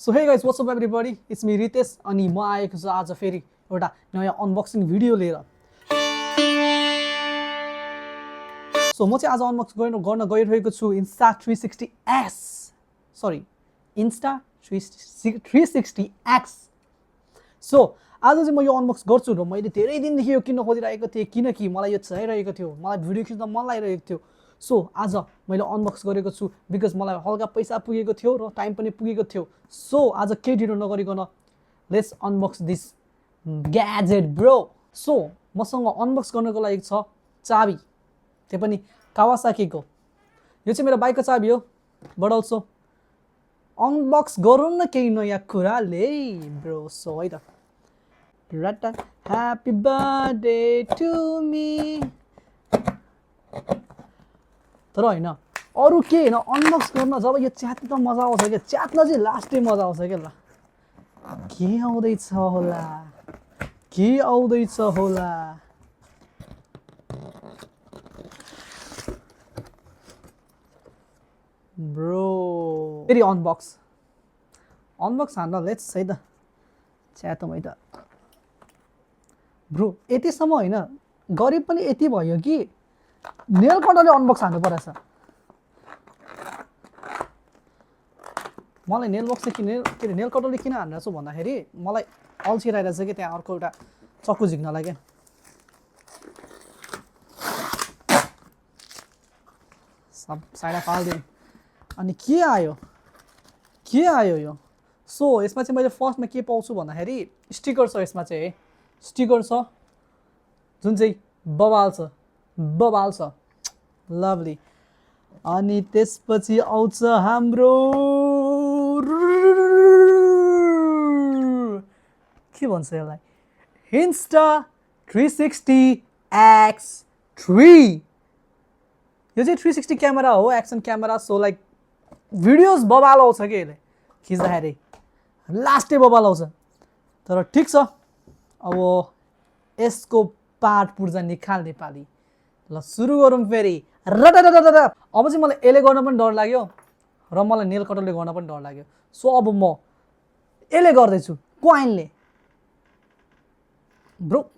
So hey guys, what's up everybody? It's me Ritesh अनि म आएको छु आज फेरि एउटा नयाँ अनबक्सिङ भिडियो लिएर। सो म चाहिँ आज अनबक्स गर्न गइरहेको छु Insta360X. Sorry, Insta360X. सो आज चाहिँ म यो अनबक्स गर्छु र मैले धेरै दिनदेखि यो किन्न खोजिरहेको थिएँ किनकि मलाई यो चाहिरहेको थियो, मलाई भिडियो खिच्न मन लागिरहेको थियो। सो आज मैले अनबक्स गरेको छु बिकज मलाई हल्का पैसा पुगेको थियो र टाइम पनि पुगेको थियो। सो आज केही ढिलो नगरिकन let's unbox this gadget bro. So मसँग अनबक्स गर्नको लागि छ चाबी, त्यो पनि कावासाकीको। यो चाहिँ मेरो बाइकको चाबी हो, बट अल्सो अनबक्स गरौँ न केही नयाँ कुराले ब्रो। सो है त रटा ह्याप्पी बर्थडे टु मी। तर होइन अरू के होइन, अनबक्स गर्न जब यो च्यात्न मजा आउँछ क्या, च्यात्न चाहिँ लास्टै मजा आउँछ क्या। ल के आउँदैछ होला, के आउँदैछ होला। ब्रो फेरि अनबक्स हान्न लेट्स है त च्यातौँ है त ब्रो। यतिसम्म होइन गरे पनि यति भयो कि नेल कटरले अनबक्स हान्नु परेछ। मलाई नेल बक्स के अरे नेल कटरले किन हान्नु छु भन्दाखेरि मलाई अल्छी रहेछ कि त्यहाँ अर्को एउटा चक्कु झिक्नलाई क्या। सब साइडमा फाल्दिउँ। अनि के आयो यो। सो यसमा चाहिँ मैले फर्स्टमा के पाउँछु भन्दाखेरि स्टिकर छ। यसमा चाहिँ है स्टिकर छ जुन चाहिँ बवाल छ लभली। अनि त्यसपछि आउँछ हाम्रो के भन्छ यसलाई Insta360X3। यो चाहिँ 360 क्यामेरा हो, action camera. So like videos बवाल आउँछ कि यसले खिच्दाखेरि, लास्टै बवाल आउँछ। तर ठिक छ, अब यसको पाठ पूर्जा निकाल नेपाली। ल सुरु गरौँ फेरि। अब चाहिँ मलाई यसले गर्न पनि डर लाग्यो र मलाई नेल कटरले गर्न पनि डर लाग्यो। सो अब म यसले गर्दैछु, क्वाइनले ब्रो।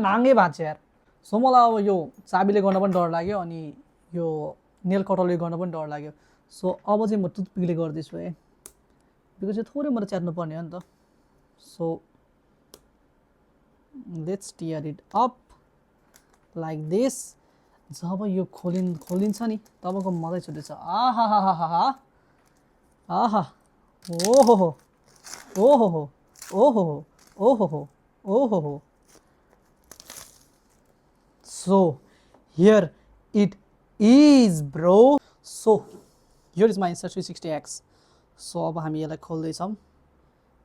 नाङ्गे भाँच्यो यार। सो मलाई अब यो चाबीले गर्न पनि डर लाग्यो अनि यो नेल कटरले गर्न पनि डर लाग्यो। सो अब चाहिँ म टुथपिकले गर्दैछु है, बिकज यो थोरै मलाई च्यात्नु पर्ने हो नि त। So let's tear it up like this. जब यो खोलिन्छ नि तबको मजै छुट्टै छ। आहा ओहो So here it is bro. So here is my Insta360X. So अब हामी यसलाई खोल्दैछौँ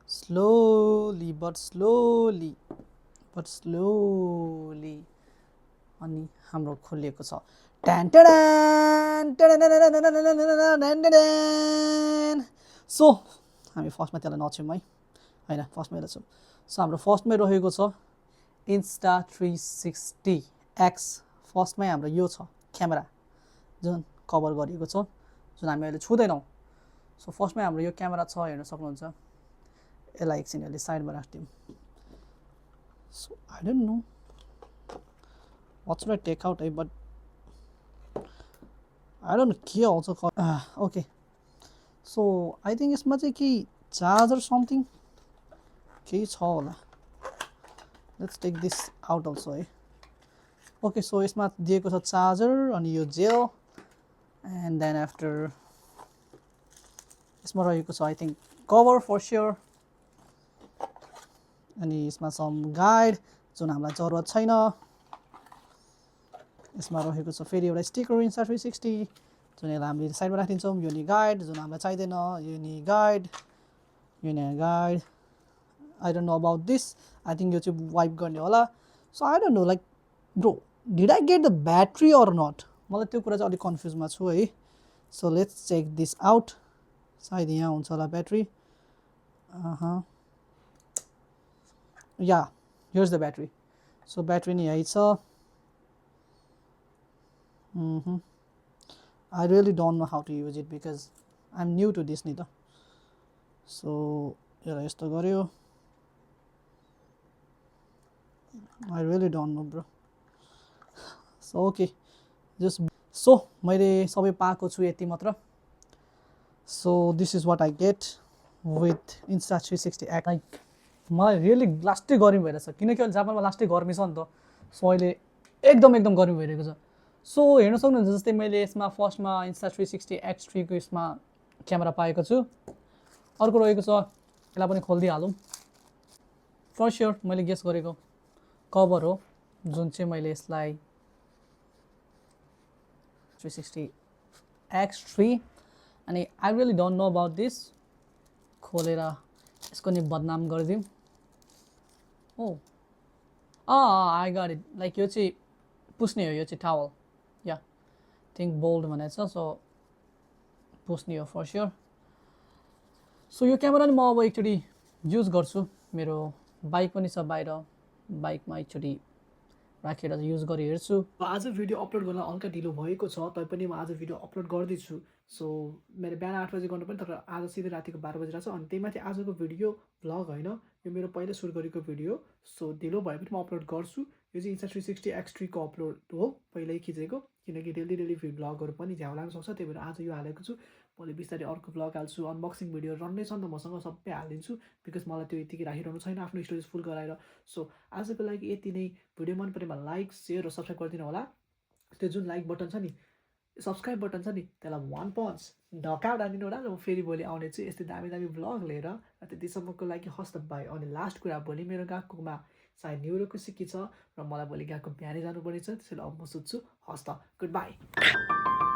slowly but slowly अनि हाम्रो खोलिएको छ। सो हामी फर्स्टमा त्यसलाई नछौँ है, होइन फर्स्टमा यसलाई छौँ। सो हाम्रो फर्स्टमै रहेको छ Insta360X। फर्स्टमै हाम्रो यो छ क्यामेरा जुन कभर गरिएको छ, जुन हामी अहिले छुँदैनौँ। सो फर्स्टमै हाम्रो यो क्यामेरा छ, हेर्न सक्नुहुन्छ। यसलाई एकछिन अहिले साइडमा राख्दिउँ। So I don't know what should I take out, but I don't know के आउँछ। ओके सो आई थिङ्क यसमा चाहिँ केही चार्जर समथिङ केही छ होला। Let's take this out also है। ओके सो यसमा दिएको छ चार्जर अनि यो जेल एन्ड देन आफ्टर यसमा रहेको छ I think cover for sure. अनि यसमा सम गाइड जुन हामीलाई जरुरत छैन। यसमा रहेको छ फेरि एउटा स्टिकर Insta360 जुन यसलाई हामीले साइडमा राखिदिन्छौँ। यो नि गाइड जुन हामीलाई चाहिँदैन, यो नि guide I don't know about this. I think यो चाहिँ वाइप गर्ने होला। So I don't know like bro did I get the battery or not, मलाई त्यो कुरा चाहिँ अलिक कन्फ्युजमा छु है। So let's check this out. सायद यहाँ हुन्छ होला battery. Yeah here's the battery. So battery नि यही छ। I really don't know how to use it because I'm new to this नि त सो यसलाई यस्तो गर्यो I really don't know bro so okay just so मैले सबै पाएको छु यति मात्र so this is what I get with Insta360 X like मलाई रियली लास्टै गर्मी भइरहेछ किनकि अहिले जापानमा लास्टै गर्मी छ नि त सो अहिले एकदम गर्मी भइरहेको छ सो हेर्न सक्नुहुन्छ जस्तै मैले यसमा फर्स्टमा Insta360 X3 को यसमा क्यामेरा पाएको छु अर्को रहेको छ यसलाई पनि खोलिदिइहालौँ फर स्योर मैले गेस गरेको कभर हो जुन चाहिँ मैले यसलाई 360 X3 अनि I really don't know about this खोलेर यसको नि बदनाम गरिदिउँ ओ आई गट इट लाइक यो चाहिँ पुस्ने हो यो चाहिँ टावल या थिङ्क बोल्ड भनेको छ सो पुस्ने हो फर स्योर सो यो क्यामेरा नि म अब एकचोटि युज गर्छु मेरो बाइक पनि छ बाहिर बाइकमा एकचोटि राखेर युज गरी हेर्छु आज भिडियो अपलोड गर्न हल्का ढिलो भएको छ तैपनि म आज भिडियो अपलोड गर्दैछु सो मेरो बिहान 8 बजे गर्नुपर्ने तर आज सिधै रातिको 12 बजी रहेछ अनि त्यही माथि आजको भिडियो भ्लग होइन यो मेरो पहिला सुट गरेको भिडियो सो ढिलो भए पनि म अपलोड गर्छु यो चाहिँ Insta360 X3 को अपलोड हो पहिल्यै खिचेको किनकि डेली भ्लगहरू पनि झ्याउ लाग्न सक्छ त्यही भएर आज यो हालेको छु भोलि बिस्तारै अर्को भ्लग हाल्छु अनबक्सिङ भिडियो रन्नै छ नि त मसँग सबै हालिदिन्छु बिकज मलाई त्यो यतिकै राखिरहनु छैन आफ्नो स्टोरेज फुल गराएर सो आजको लागि यति नै भिडियो मन परेमा लाइक सेयर र सब्सक्राइब गरिदिनु होला त्यो जुन लाइक बटन छ नि सब्सक्राइब बटन छ नि त्यसलाई 1 पञ्च ढकाउ हानिदिनु होला र म फेरि भोलि आउने छु यस्तै दामी भ्लग लिएर र त्यतिसम्मको लागि हस्त बाई अनि लास्ट कुरा भोलि मेरो गएकोमा सायद न्युरोको सिक्की छ र मलाई भोलि गएको बिहानै जानुपर्ने छ त्यसैले अब म सुत्छु हस्त गुड बाई